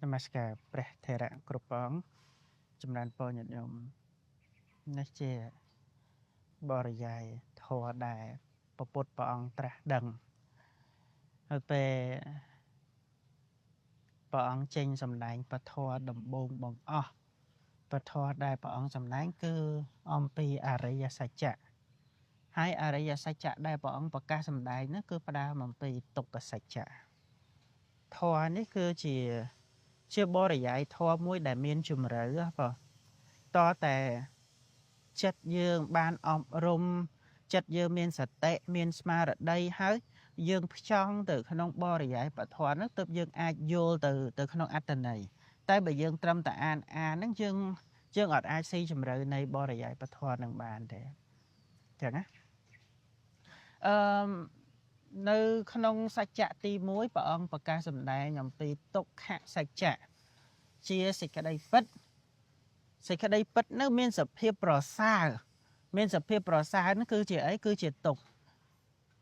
នមស្ការព្រះថេរៈគ្រប់ផងចម្រើនពរញាតិញោមនេះជាបរិយាយធម៌ដែលពពុទ្ធព្រះអង្គត្រាស់ដឹងហើយពេលព្រះអង្គចេញសម្ដែងពធដំបូងបង្អស់ពធដែលព្រះអង្គសម្ដែងគឺអំពីអរិយសច្ចៈហើយអរិយសច្ចៈដែលព្រះអង្គប្រកាសសម្ដែងនោះគឺផ្ដើមអំពីទុក្ខសច្ចៈធម៌នេះគឺជាបរិយាយធម៌មួយដែលមានជំរឿបងតតែចិត្តយើងបានអប់រំចិត្តយើងមានសតិមានស្មារតីហើយយើងផ្ចង់ទៅក្នុងបរិយាយពធនោះទើបយើងអាចយល់ទៅក្នុងអត្តន័យតែបើយើងត្រឹមតែអានហ្នឹងយើងអត់អាចស៊ីជម្រៅនៃបរិយាយពធនឹងបានទេអញ្ចឹងណាអឺនៅក្នុងសច្ចៈទី1ព្រះអង្គប្រកាសសម្ដែងអំពីទុក្ខសច្ចៈជាសេចក្តីពិតនោះមានសភាពប្រសើរនោះគឺជាអីគឺជាទុក្ខ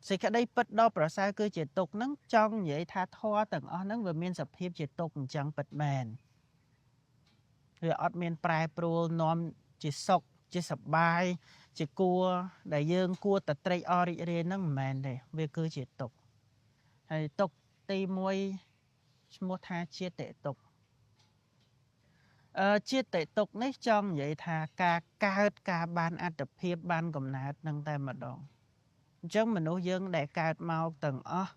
សេចក្តីពិតដ៏ប្រសើរគឺជាទុក្ខហ្នឹងចង់និយាយថាធម៌ទាំងអស់ហ្នឹងវាមានសភាពជាទុក្ខអញ្ចឹងពិតមែនវាអត់មានប្រែប្រួលនាំជាសុខជាសប្បាយជាគួរដែលយើងគួរតែត្រេកអររីករាយហ្នឹងមិនមែនទេវាគឺជាទុក្ខហើយទុក្ខទី1ឈ្មោះថាជាតិទុក្ខជាតិទុក្ខនេះចង់និយាយថាការកើតការបានអត្តភាពបានកំណើតនឹងតែម្ដងអញ្ចឹងមនុស្សយើងដែលកើតមកទាំងអស់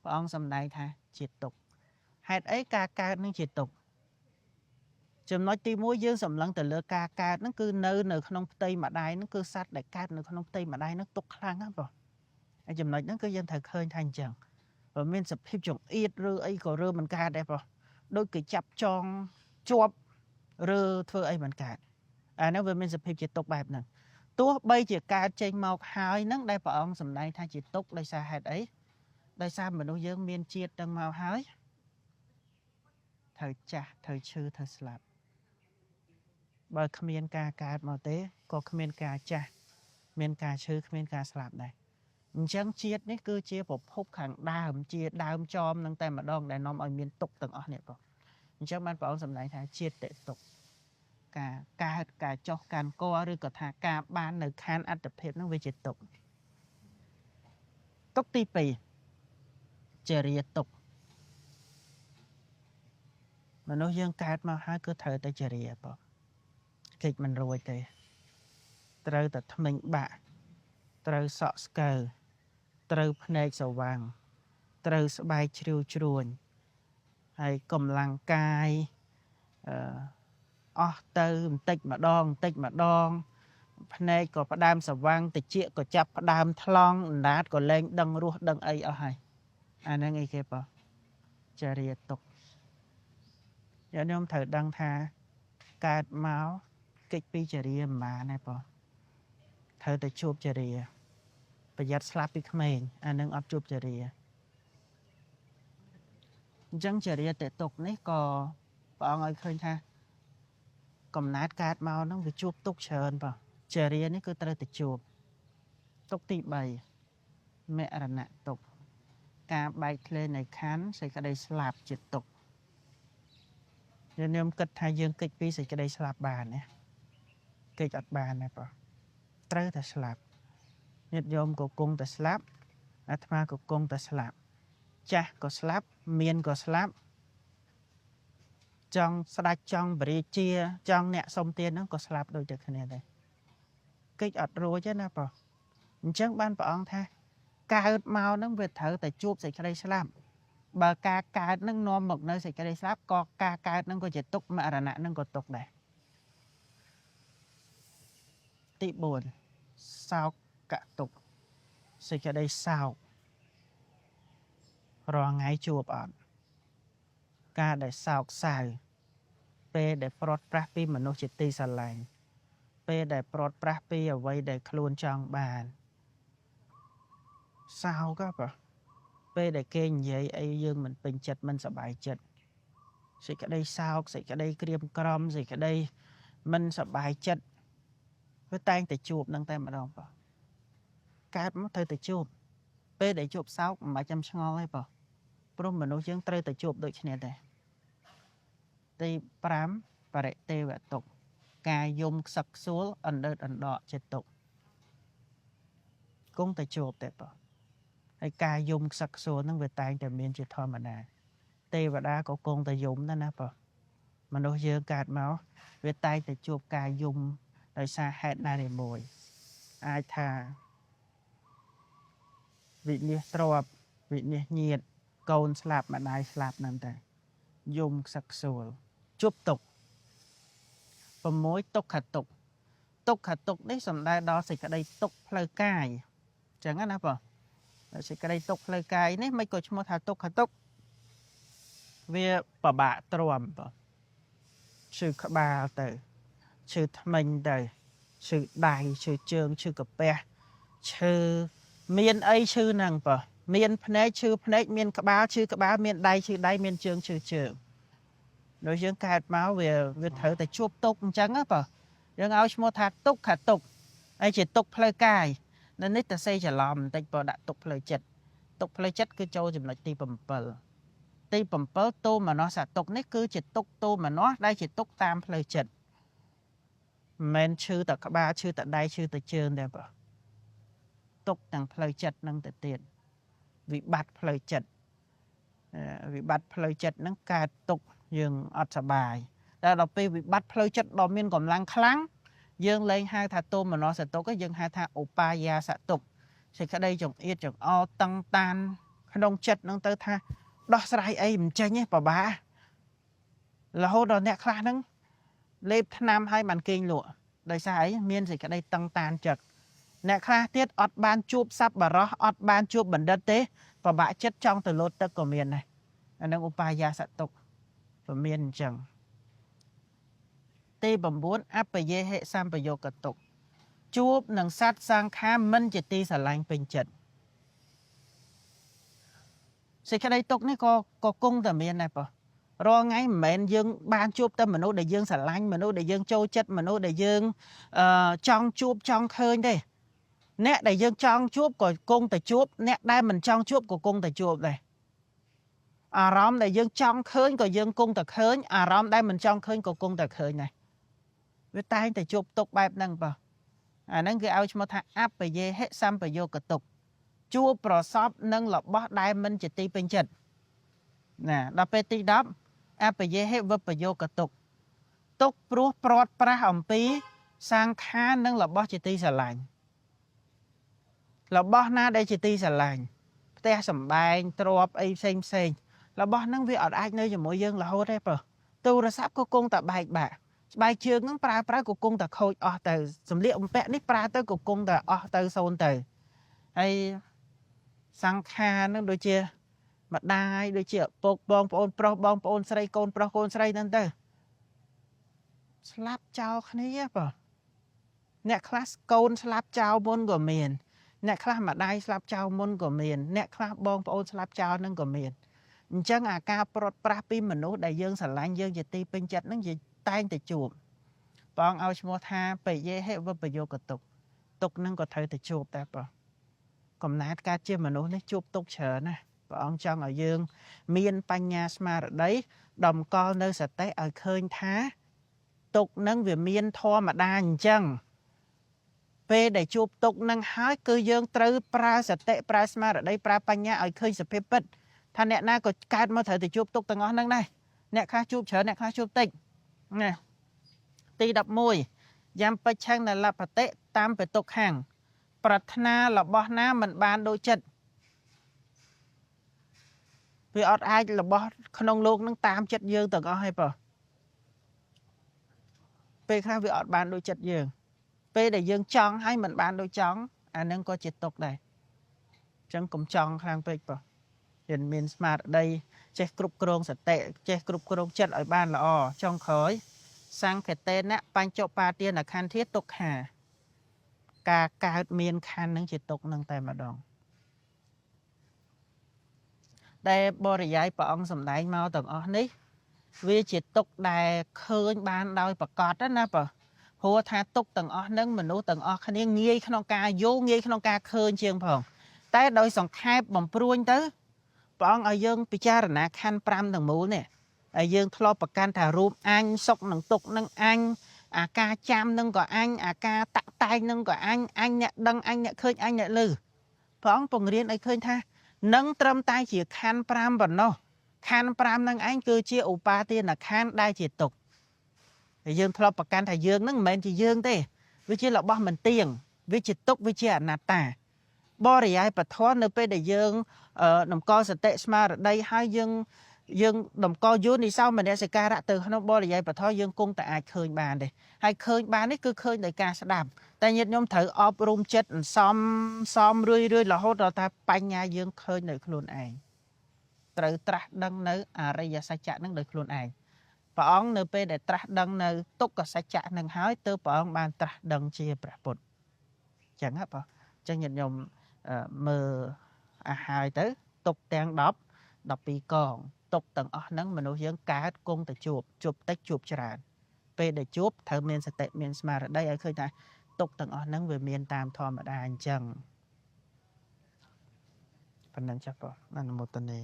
ព្រះអង្គសម្ដែងថាជាទុក្ខហេតុអីការកើតនឹងជាទុក្ខចំណុចទី1យើងសម្លឹងទៅលើការកើតហ្នឹងគឺនៅក្នុងផ្ទៃម្ដាយហ្នឹងគឺសត្វដែលកើតនៅក្នុងផ្ទៃម្ដាយហ្នឹងទុក្ខខ្លាំងណាស់បងហើយចំណុចហ្នឹងគឺយើងត្រូវឃើញថាអញ្ចឹងបើមានសភាពចង្អៀតឬអីក៏រើមិនកើតដែរបងដូចគេចាប់ចងជាប់ឬធ្វើអីមិនកើតអាហ្នឹងវាមានសភាពជាទុក្ខបែបហ្នឹងទោះបីជាកើតចេញមកហើយហ្នឹងដែលព្រះអង្គសម្ដែងថាជាទុក្ខដោយសារហេតុអីដោយសារមនុស្សយើងមានជាតិទាំងមកហើយត្រូវចាស់ត្រូវឈឺត្រូវស្លាប់បើគ្មានការកើតមកទេក៏គ្មានការចាស់មានការឈឺគ្មានការស្លាប់ដែរអញ្ចឹងជាតិនេះគឺជាប្រភពខាងដើមជាដើមចមនឹងតែម្ដងដែលនាំឲ្យមានទុក្ខទាំងអស់នេះបងអញ្ចឹងបានព្រះអង្គសម្ដែងថាជាតិទុក្ខការកើតការចុះការកឬក៏ថាការបាននៅខានអត្តភាពនឹងវាជាទុក្ខទុក្ខទី2ជារាទុក្ខមនុស្សយើងកើតមកហើយគឺត្រូវតែជារាបងគេចមិនរួចទេត្រូវតែថ្មិញបាក់ត្រូវសក់ស្កើត្រូវភ្នែកស្វាំងត្រូវស្បែកជ្រីវជ្រួញហើយកម្លាំងកាយអស់ទៅបន្តិចម្ដងភ្នែកក៏ផ្ដើមស្វាំងតិចក៏ចាប់ផ្ដើមថ្លង់អណ្ដាតក៏លែងដឹងរសដឹងអីអស់ហើយអាហ្នឹងអីគេបងចរិយាទុក្ខញាតិញោមត្រូវដឹងថាកើតមកកិច្ចពីចរិយាមិនបានទេបងត្រូវតែជួបចរិយាប្រយ័ត្នស្លាប់ពីក្មេងអានឹងអត់ជួបចរិយាអញ្ចឹងចរិយាតិទុក្ខនេះក៏ព្រះអង្គឲ្យឃើញថាកំណើតកើតមកហ្នឹងវាជួបទុក្ខច្រើនបងចរិយានេះគឺត្រូវតែជួបទុក្ខទី3មរណៈទុក្ខការបែកធ្លាយនៃខណ្ឌសេចក្តីស្លាប់ជាទុក្ខខ្ញុំគិតថាយើងគេចពីសេចក្តីស្លាប់បានណាគេចអត់បានទេបងត្រូវតែស្លាប់ញាតិញោមក៏គង់តែស្លាប់អាត្មាក៏គង់តែស្លាប់ចាស់ក៏ស្លាប់មានក៏ស្លាប់ចង់ស្ដាច់ចង់បរិជាចង់អ្នកសុំទានហ្នឹងក៏ស្លាប់ដូចតែគ្នាដែរគេចអត់រួចទេណាបងអញ្ចឹងបានព្រះអង្គថាកើតមកហ្នឹងវាត្រូវតែជួបសេចក្តីស្លាប់បើការកើតហ្នឹងនាំមកនៅសេចក្តីស្លាប់ក៏ការកើតហ្នឹងក៏ជាទុក្ខមរណៈហ្នឹងក៏ទុក្ខដែរទី4សោកកទុក្ខសេចក្តីសោករាល់ថ្ងៃជួបអត់ការដែលសោកសៅពេលដែលព្រាត់ប្រាសពីមនុស្សជាទីស្រឡាញ់ពេលដែលព្រាត់ប្រាសពីអ្វីដែលខ្លួនចង់បានសោកហ៎ពេលដែលគេនិយាយអីយើងមិនពេញចិត្តមិនសប្បាយចិត្តសេចក្តីសោកសេចក្តីក្រៀមក្រំសេចក្តីមិនសប្បាយចិត្តវាតែងតែជួបនឹងតែម្ដងបងកើតមកត្រូវតែជួបពេលដែលជួបសោកមិនបាច់ចាំឆ្ងល់ទេបងព្រោះមនុស្សយើងត្រូវតែជួបដូចគ្នាដែរ ទី5បរិទេវតុកការយំខ្សឹកខ្សួលអណ្ដើតអណ្ដកជាតុកគង់តែជួបតែបើហើយការយំខ្សឹកខ្សួលហ្នឹងវាតែងតែមានជាធម្មតាទេវតាក៏គង់តែយំដែរណាបើមនុស្សយើងកើតមកវាតែងតែជួបការយំដោយសារហេតុណាមួយអាចថាវិនិច្ឆ័យទ្រពវិនិច្ឆ័យញាតិកូនស្លាប់ម្ដាយស្លាប់ហ្នឹងតែយំខ្សឹកខ្សួលជួបទុក្ខ6ទុក្ខទុក្ខទុក្ខទុក្ខនេះសំដៅដល់សេចក្តីទុក្ខផ្លូវកាយអញ្ចឹងណាបងសេចក្តីទុក្ខផ្លូវកាយនេះមិនក៏ឈ្មោះថាទុក្ខទុក្ខវាពិបាកទ្រាំបងឈឺក្បាលទៅឈឺធ្មេញទៅឈឺដៃឈឺជើងឈឺកាពះឈឺមានអីឈឺហ្នឹងបងមានភ្នែកឈឺភ្នែកមានក្បាលឈឺក្បាលមានដៃឈឺដៃមានជើងឈឺជើងដោយយើងកើតមកវាត្រូវតែជួបទុក្ខអញ្ចឹងណាបងយើងឲ្យឈ្មោះថាទុក្ខទុក្ខហើយជាទុក្ខផ្លូវកាយនៅនេះតសេច្រឡំបន្តិចបើដាក់ទុក្ខផ្លូវចិត្តទុក្ខផ្លូវចិត្តគឺចូលចំណុចទី7ទី7ទោមនស្សទុក្ខនេះគឺជាទុក្ខទោមនស្សដែលជាទុក្ខតាមផ្លូវចិត្តមិនមែនឈឺតែក្បាលឈឺតែដៃឈឺតែជើងទេបងទុក្ខទាំងផ្លូវចិត្តនឹងទៅទៀតវិបត្តិផ្លូវចិត្តវិបត្តិផ្លូវចិត្តហ្នឹងកើតទុក្ខយើងអត់សប្បាយតែដល់ពេលវិបត្តិផ្លូវចិត្តដ៏មានកម្លាំងខ្លាំងយើងលែងហៅថាទោមនស្សទុក្ខយើងហៅថាឧបាយាសទុក្ខសេចក្តីចង្អៀតចង្អល់តឹងតានក្នុងចិត្តហ្នឹងទៅថាដោះស្រាយអីមិនចេញទេពិបាករហូតដល់អ្នកខ្លះហ្នឹងលេបថ្នាំឲ្យបានគេងលក់ដោយសារអីមានសេចក្តីតឹងតានចិត្តអ្នកខ្លះទៀតអត់បានជួបសប្បុរសអត់បានជួបបណ្ឌិតទេពិបាកចិត្តចង់ទៅលោតទឹកក៏មានដែរអានឹងឧបាយាសទុក្ខព្រមានអញ្ចឹងទី9អបយេហិសម្បយោគទុក្ខជួបនឹងសត្វសង្ខារមិនជាទីស្រឡាញ់ពេញចិត្តសេចក្តីទុក្ខនេះក៏គង់តែមានដែរបងរាល់ថ្ងៃមិនមែនយើងបានជួបតែមនុស្សដែលយើងស្រឡាញ់មនុស្សដែលយើងចូលចិត្តមនុស្សដែលយើងចង់ជួបចង់ឃើញទេអ្នកដែលយើងចង់ជួបក៏គង់តែជួបអ្នកដែលមិនចង់ជួបក៏គង់តែជួបដែរអារម្មណ៍ដែលយើងចង់ឃើញក៏យើងគង់តែឃើញអារម្មណ៍ដែលមិនចង់ឃើញក៏គង់តែឃើញដែរវាតែងតែជួបទុកបែបហ្នឹងបងអាហ្នឹងគេឲ្យឈ្មោះថាអបយេហិសម្បយោគទុក្ខជួបប្រសពនឹងរបស់ដែលមិនជាទីពេញចិត្តណាដល់ពេលទី10អបយេហិវិបយោគទុក្ខទុក្ខព្រោះព្រាត់ប្រាសអំពីសង្ខារនិងរបស់ជាទីស្រឡាញ់របស់ណាដែលជាទីស្រឡាញ់ផ្ទះសម្បែងទ្រព្យអីផ្សេងរបស់ហ្នឹងវាអត់អាចនៅជាមួយយើងរហូតទេបើទូរស័ព្ទក៏គង់តែបែកបាក់ស្បែកជើងហ្នឹងប្រើក៏គង់តែខូចអស់ទៅសម្លៀកបំពាក់នេះប្រើទៅក៏គង់តែអស់ទៅសូន្យទៅហើយសង្ខារហ្នឹងដូចជាម្ដាយដូចជាឪពុកបងប្អូនប្រុសបងប្អូនស្រីកូនប្រុសកូនស្រីហ្នឹងទៅស្លាប់ចោលគ្នាបើអ្នកខ្លះកូនស្លាប់ចោលមុនក៏មានអ្នកខ្លះម្ដាយស្លាប់ចោលមុនក៏មានអ្នកខ្លះបងប្អូនស្លាប់ចោលហ្នឹងក៏មានអញ្ចឹងអាការព្រាត់ប្រាសពីមនុស្សដែលយើងស្រឡាញ់យើងជាទីពេញចិត្តហ្នឹងជាតែងតែជួបព្រះអង្គឲ្យឈ្មោះថាបយេហិវិបយោគទុក្ខទុក្ខហ្នឹងក៏ត្រូវតែជួបដែរបងកំណែតកើតជាមនុស្សនេះជួបទុក្ខច្រើនណាស់ព្រះអង្គចង់ឲ្យយើងមានបញ្ញាស្មារតីតម្កល់នៅសតិឲ្យឃើញថាទុក្ខហ្នឹងវាមានធម្មតាអញ្ចឹងពេលដែលជួបទុក្ខហ្នឹងហើយគឺយើងត្រូវប្រើសតិប្រើស្មារតីប្រើបញ្ញាឲ្យឃើញសភាពពិតថាអ្នកណាក៏កើតមកត្រូវតែជួបទុក្ខទាំងអស់ហ្នឹងដែរអ្នកខ្លះជួបច្រើនអ្នកខ្លះជួបតិចណាទី11យ៉ាំបិច្ឆੰណលបតិតាមបទុក្ខាំងប្រាថ្នារបស់ណាមិនបានដូចចិត្តវាអត់អាចរបស់ក្នុងโลกហ្នឹងតាមចិត្តយើងទាំងអស់ហើយបើពេលខ្លះវាអត់បានដូចចិត្តយើងពេលដែលយើងចង់ហើយមិនបានដូចចង់អាហ្នឹងក៏ជាទុក្ខដែរអញ្ចឹងកុំចង់ខ្លាំងពេកបើរៀនមានស្មារតីចេះគ្រប់គ្រងសតិចេះគ្រប់គ្រងចិត្តឲ្យបានល្អចុងក្រោយសង្ខេតេនៈបញ្ចុបាទានខន្ធាទុក្ខាការកើតមានខណ្ឌនឹងជាទុក្ខនឹងតែម្ដងដែលបរិយាយព្រះអង្គសម្ដែងមកទាំងអស់នេះវាជាទុក្ខដែលឃើញបានដោយប្រកបណាបើព្រោះថាទុក្ខទាំងអស់ហ្នឹងមនុស្សទាំងអស់គ្នាងាយក្នុងការយល់ងាយក្នុងការឃើញជាងផងតែដោយសង្ខេបបំព្រួញទៅព្រះអង្គឲ្យយើងពិចារណាខណ្ឌ5ទាំងមូលនេះ ហើយយើងធ្លាប់ប្រកាន់ថារូបអញសុកនឹងទុកនឹងអញអាការចាំនឹងក៏អញអាការតាក់តែងនឹងក៏អញអ្នកដឹងអញអ្នកឃើញអញអ្នកលឺព្រះអង្គពង្រៀនឲ្យឃើញថានឹងត្រឹមតែជាខណ្ឌ5ប៉ុណ្ណោះខណ្ឌ5នឹងឯងគឺជាឧបាទានខណ្ឌដែលជាទុកហើយយើងធ្លាប់ប្រកាន់ថាយើងនឹងមិនមែនជាយើងទេវាជារបស់មិនទៀងវាជាទុកវាជាអនត្តាបរិយាយពធនៅពេលដែលយើងតម្កល់សតិស្មារតីហើយយើងតម្កល់យោនិសោមនសិការៈទៅក្នុងបរិយាយពធយើងគង់តែអាចឃើញបានទេហើយឃើញបាននេះគឺឃើញដោយការស្ដាប់តែញាតិញោមត្រូវអប់រំចិត្តអន្សំរឿយរហូតដល់ថាបញ្ញាយើងឃើញនៅខ្លួនឯងត្រូវត្រាស់ដឹងនៅអរិយសច្ចៈនឹងដោយខ្លួនឯងព្រះអង្គនៅពេលដែលត្រាស់ដឹងនៅទុក្ខសច្ចៈនឹងហើយទើបព្រះអង្គបានត្រាស់ដឹងជាព្រះពុទ្ធអញ្ចឹងហ៎បងអញ្ចឹងញាតិញោមមើលអាហើយទៅទុកទាំង12កងទុកទាំងអស់ហ្នឹងមនុស្សយើងកើតគង់តែជួបតិចជួបច្រើនពេលដែលជួបត្រូវមានសតិមានស្មារតីឲ្យឃើញថាទុកទាំងអស់ហ្នឹងវាមានតាមធម្មតាអញ្ចឹងប៉ុណ្ណឹងចាស់បងអនុមោទនា